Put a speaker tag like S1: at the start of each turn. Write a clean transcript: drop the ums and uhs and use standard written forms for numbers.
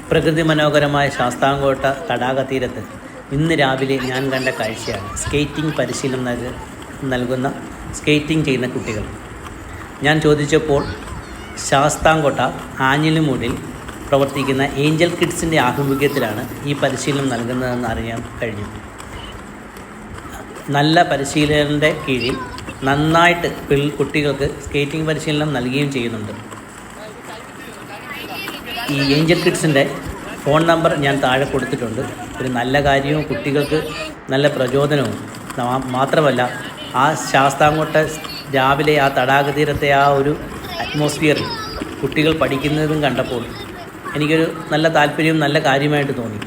S1: പ്രകൃതി മനോഹരമായ ശാസ്താംകോട്ട തടാക തീരത്ത് ഇന്ന് രാവിലെ ഞാൻ കണ്ട കാഴ്ചയാണ് സ്കേറ്റിംഗ് പരിശീലനം നൽകുന്ന സ്കേറ്റിംഗ് ചെയ്യുന്ന കുട്ടികൾ. ഞാൻ ചോദിച്ചപ്പോൾ ശാസ്താംകോട്ട ആഞ്ഞിലിമൂടിൽ പ്രവർത്തിക്കുന്ന ഏഞ്ചൽ കിഡ്സിൻ്റെ ആഭിമുഖ്യത്തിലാണ് ഈ പരിശീലനം നൽകുന്നതെന്ന് അറിയാൻ കഴിഞ്ഞു. നല്ല പരിശീലകൻ്റെ കീഴിൽ നന്നായിട്ട് കുട്ടികൾക്ക് സ്കേറ്റിംഗ് പരിശീലനം നൽകുകയും ചെയ്യുന്നുണ്ട്. ഈ ഏഞ്ചൽ കിഡ്സിൻ്റെ ഫോൺ നമ്പർ ഞാൻ താഴെ കൊടുത്തിട്ടുണ്ട്. ഒരു നല്ല കാര്യവും കുട്ടികൾക്ക് നല്ല പ്രചോദനവും മാത്രമല്ല, ആ ശാസ്താംകോട്ട രാവിലെ ആ തടാക തീരത്തെ ആ ഒരു അറ്റ്മോസ്ഫിയറിൽ കുട്ടികൾ പഠിക്കുന്നതും കണ്ടപ്പോൾ എനിക്കൊരു നല്ല താല്പര്യവും നല്ല കാര്യമായിട്ട് തോന്നി.